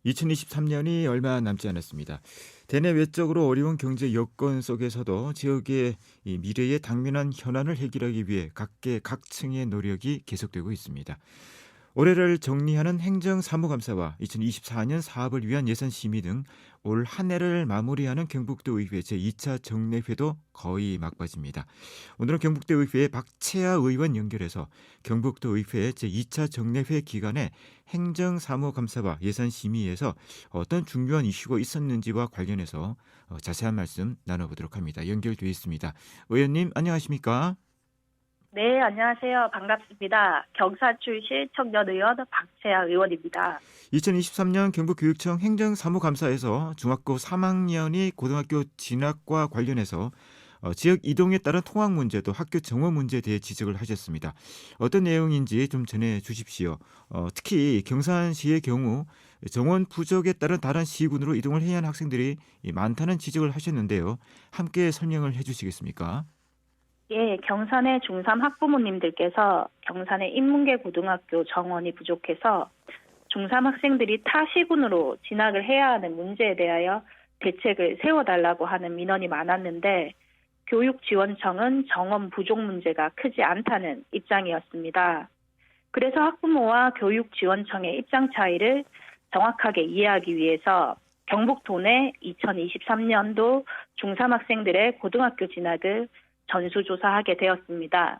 2023년이 얼마 남지 않았습니다. 대내 외적으로 어려운 경제 여건 속에서도 지역의 이 미래의 당면한 현안을 해결하기 위해 각계각층의 노력이 계속되고 있습니다. 올해를 정리하는 행정사무감사와 2024년 사업을 위한 예산 심의 등 올 한 해를 마무리하는 경북도 의회 제2차 정례회도 거의 막바지입니다. 오늘은 경북도 의회의 박채아 의원 연결해서 경북도 의회 제2차 정례회 기간에 행정사무감사와 예산 심의에서 어떤 중요한 이슈가 있었는지와 관련해서 자세한 말씀 나눠보도록 합니다. 연결되어 있습니다. 의원님 안녕하십니까? 네, 안녕하세요. 반갑습니다. 경산 출신 청년 의원 박채아 의원입니다. 2023년 경북교육청 행정사무감사에서 중학교 3학년이 고등학교 진학과 관련해서 지역 이동에 따른 통학 문제 또 학교 정원 문제에 대해 지적을 하셨습니다. 어떤 내용인지 좀 전해 주십시오. 특히 경산시의 경우 정원 부족에 따른 다른 시군으로 이동을 해야 하는 학생들이 많다는 지적을 하셨는데요. 함께 설명을 해 주시겠습니까? 예, 경산의 중3 학부모님들께서 경산의 인문계 고등학교 정원이 부족해서 중3 학생들이 타 시군으로 진학을 해야 하는 문제에 대하여 대책을 세워달라고 하는 민원이 많았는데 교육지원청은 정원 부족 문제가 크지 않다는 입장이었습니다. 그래서 학부모와 교육지원청의 입장 차이를 정확하게 이해하기 위해서 경북도 내 2023년도 중3 학생들의 고등학교 진학을 전수조사하게 되었습니다.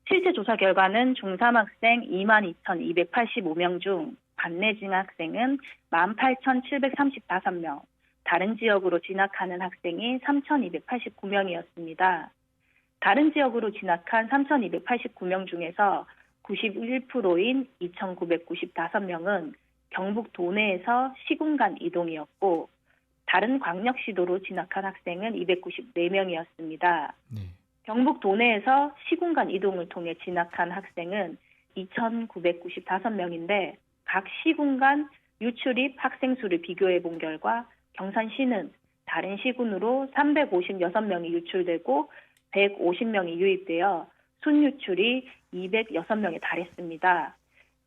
실제 조사 결과는 중3 학생 22,285명 중 관내 진학생은 18,735명, 다른 지역으로 진학하는 학생이 3,289명이었습니다. 다른 지역으로 진학한 3,289명 중에서 91%인 2,995명은 경북 도내에서 시군 간 이동이었고 다른 광역시도로 진학한 학생은 294명이었습니다. 네. 경북 도내에서 시군 간 이동을 통해 진학한 학생은 2,995명인데 각 시군 간 유출입 학생 수를 비교해 본 결과 경산시는 다른 시군으로 356명이 유출되고 150명이 유입되어 순유출이 206명에 달했습니다.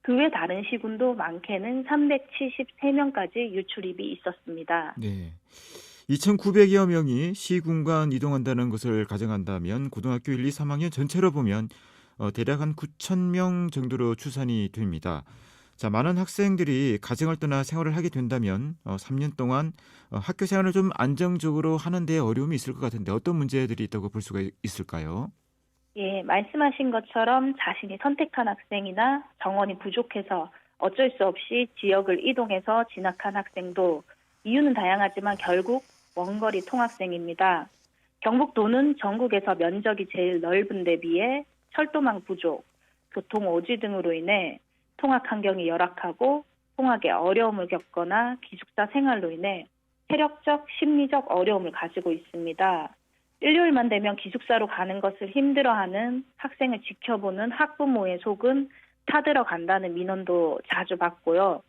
그 외 다른 시군도 많게는 373명까지 유출입이 있었습니다. 네. 2,900여 명이 시군간 이동한다는 것을 가정한다면 고등학교 1, 2, 3학년 전체로 보면 대략 한 9,000명 정도로 추산이 됩니다. 자, 많은 학생들이 가정을 떠나 생활을 하게 된다면 3년 동안 학교 생활을 좀 안정적으로 하는 데 어려움이 있을 것 같은데 어떤 문제들이 있다고 볼 수가 있을까요? 예, 말씀하신 것처럼 자신이 선택한 학생이나 정원이 부족해서 어쩔 수 없이 지역을 이동해서 진학한 학생도 이유는 다양하지만 결국 원거리 통학생입니다. 경북도는 전국에서 면적이 제일 넓은 데 비해 철도망 부족, 교통 오지 등으로 인해 통학 환경이 열악하고 통학에 어려움을 겪거나 기숙사 생활로 인해 체력적, 심리적 어려움을 가지고 있습니다. 일요일만 되면 기숙사로 가는 것을 힘들어하는 학생을 지켜보는 학부모의 속은 타들어간다는 민원도 자주 받고요.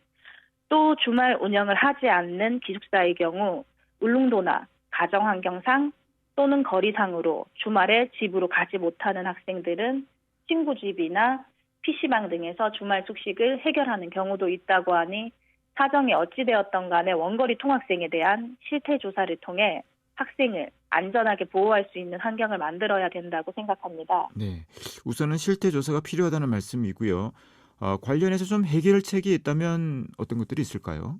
또 주말 운영을 하지 않는 기숙사의 경우 울릉도나 가정환경상 또는 거리상으로 주말에 집으로 가지 못하는 학생들은 친구 집이나 PC방 등에서 주말 숙식을 해결하는 경우도 있다고 하니 사정이 어찌되었던 간에 원거리 통학생에 대한 실태조사를 통해 학생을 안전하게 보호할 수 있는 환경을 만들어야 된다고 생각합니다. 네. 우선은 실태 조사가 필요하다는 말씀이고요. 관련해서 좀 해결책이 있다면 어떤 것들이 있을까요?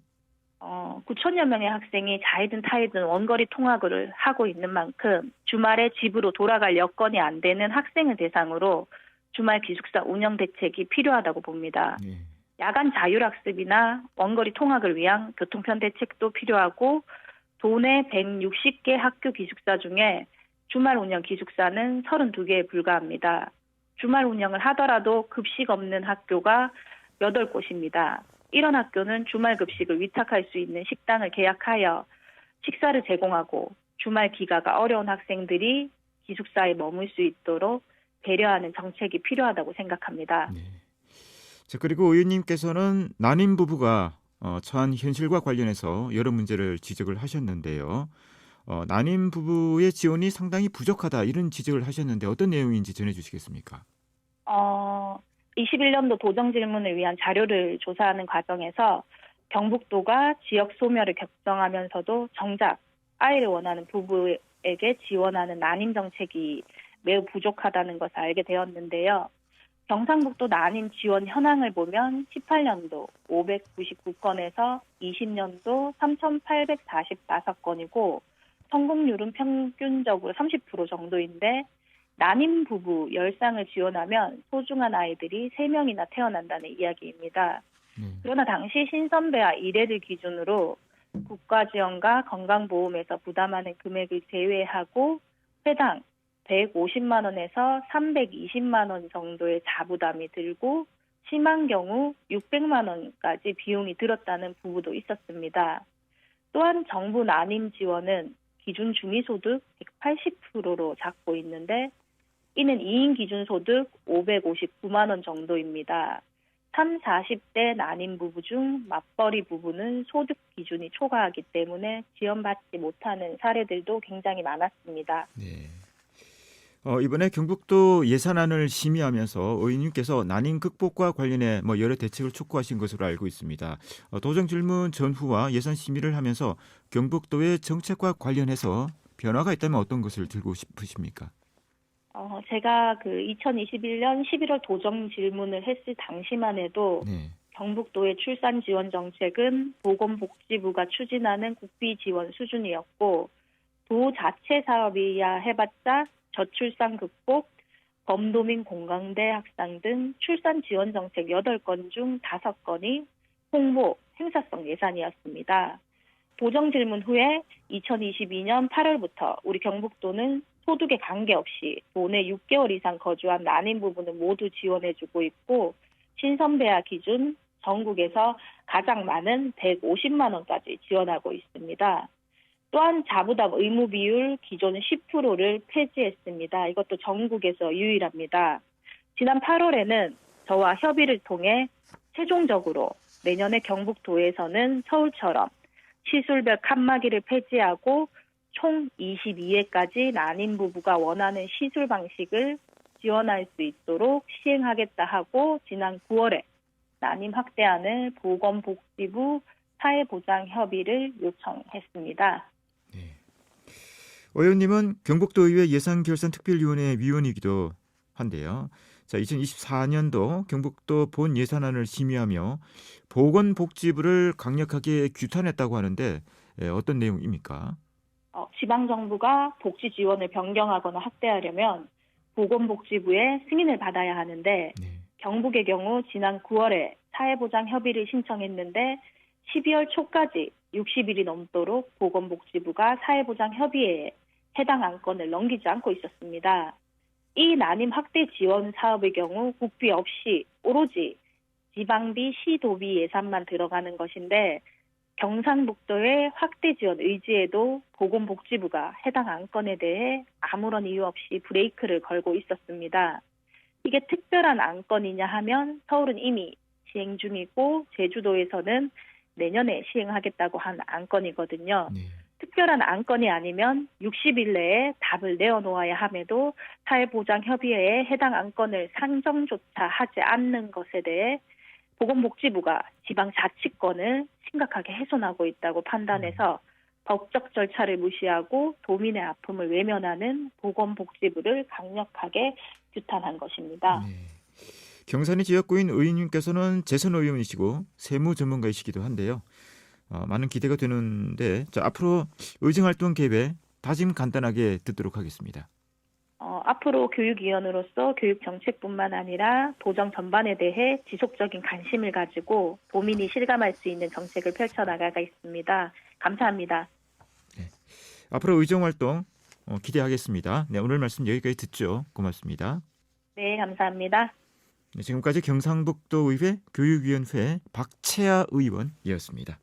9천여 명의 학생이 자이든 타이든 원거리 통학을 하고 있는 만큼 주말에 집으로 돌아갈 여건이 안 되는 학생을 대상으로 주말 기숙사 운영 대책이 필요하다고 봅니다. 네. 야간 자율학습이나 원거리 통학을 위한 교통편 대책도 필요하고 도내 160개 학교 기숙사 중에 주말 운영 기숙사는 32개에 불과합니다. 주말 운영을 하더라도 급식 없는 학교가 8곳입니다. 이런 학교는 주말 급식을 위탁할 수 있는 식당을 계약하여 식사를 제공하고 주말 귀가가 어려운 학생들이 기숙사에 머물 수 있도록 배려하는 정책이 필요하다고 생각합니다. 네. 자, 그리고 의원님께서는 난임 부부가 처한 현실과 관련해서 여러 문제를 지적을 하셨는데요. 난임 부부의 지원이 상당히 부족하다 이런 지적을 하셨는데 어떤 내용인지 전해주시겠습니까? 21년도 도정 질문을 위한 자료를 조사하는 과정에서 경북도가 지역 소멸을 격정하면서도 정작 아이를 원하는 부부에게 지원하는 난임 정책이 매우 부족하다는 것을 알게 되었는데요. 경상북도 난임 지원 현황을 보면 18년도 599건에서 20년도 3,845건이고 성공률은 평균적으로 30% 정도인데 난임 부부 10쌍을 지원하면 소중한 아이들이 3명이나 태어난다는 이야기입니다. 그러나 당시 신선배와 일회를 기준으로 국가지원과 건강보험에서 부담하는 금액을 제외하고 회당 150만 원에서 320만 원 정도의 자부담이 들고 심한 경우 600만 원까지 비용이 들었다는 부부도 있었습니다. 또한 정부 난임 지원은 기준 중위소득 180%로 잡고 있는데 이는 2인 기준소득 559만 원 정도입니다. 3, 40대 난임 부부 중 맞벌이 부부는 소득 기준이 초과하기 때문에 지원받지 못하는 사례들도 굉장히 많았습니다. 네. 이번에 경북도 예산안을 심의하면서 의원님께서 난임 극복과 관련해 여러 대책을 촉구하신 것으로 알고 있습니다. 도정 질문 전후와 예산 심의를 하면서 경북도의 정책과 관련해서 변화가 있다면 어떤 것을 들고 싶으십니까? 제가 2021년 11월 도정 질문을 했을 당시만 해도 네. 경북도의 출산 지원 정책은 보건복지부가 추진하는 국비 지원 수준이었고 도 자체 사업이야 해봤자 저출산 극복, 범도민 공강대 학상 등 출산 지원 정책 8건 중 5건이 홍보, 행사성 예산이었습니다. 도정 질문 후에 2022년 8월부터 우리 경북도는 소득에 관계없이 도내 6개월 이상 거주한 난임 부부는 모두 지원해주고 있고 신선배아 기준 전국에서 가장 많은 150만 원까지 지원하고 있습니다. 또한 자부담 의무 비율 기존 10%를 폐지했습니다. 이것도 전국에서 유일합니다. 지난 8월에는 저와 협의를 통해 최종적으로 내년에 경북도에서는 서울처럼 시술별 칸막이를 폐지하고 총 22회까지 난임 부부가 원하는 시술 방식을 지원할 수 있도록 시행하겠다 하고 지난 9월에 난임 확대안을 보건복지부 사회보장협의를 요청했습니다. 네. 의원님은 경북도의회 예산결산특별위원회 위원이기도 한데요. 자, 2024년도 경북도 본 예산안을 심의하며 보건복지부를 강력하게 규탄했다고 하는데 어떤 내용입니까? 지방정부가 복지 지원을 변경하거나 확대하려면 보건복지부의 승인을 받아야 하는데 네. 경북의 경우 지난 9월에 사회보장 협의를 신청했는데 12월 초까지 60일이 넘도록 보건복지부가 사회보장 협의회에 해당 안건을 넘기지 않고 있었습니다. 이 난임 확대 지원 사업의 경우 국비 없이 오로지 지방비, 시도비 예산만 들어가는 것인데 경상북도의 확대 지원 의지에도 보건복지부가 해당 안건에 대해 아무런 이유 없이 브레이크를 걸고 있었습니다. 이게 특별한 안건이냐 하면 서울은 이미 시행 중이고 제주도에서는 내년에 시행하겠다고 한 안건이거든요. 네. 특별한 안건이 아니면 60일 내에 답을 내어놓아야 함에도 사회보장협의회에 해당 안건을 상정조차 하지 않는 것에 대해 보건복지부가 지방자치권을 심각하게 훼손하고 있다고 판단해서 법적 절차를 무시하고 도민의 아픔을 외면하는 보건복지부를 강력하게 규탄한 것입니다. 네. 경산의 지역구인 의원님께서는 재선 의원이시고 세무 전문가이시기도 한데요. 많은 기대가 되는데 앞으로 의정활동 계획 다짐 간단하게 듣도록 하겠습니다. 앞으로 교육위원으로서 교육정책뿐만 아니라 도정 전반에 대해 지속적인 관심을 가지고 도민이 실감할 수 있는 정책을 펼쳐나가겠습니다. 감사합니다. 네. 앞으로 의정활동 기대하겠습니다. 네, 오늘 말씀 여기까지 듣죠. 고맙습니다. 네, 감사합니다. 네, 지금까지 경상북도의회 교육위원회 박채아 의원이었습니다.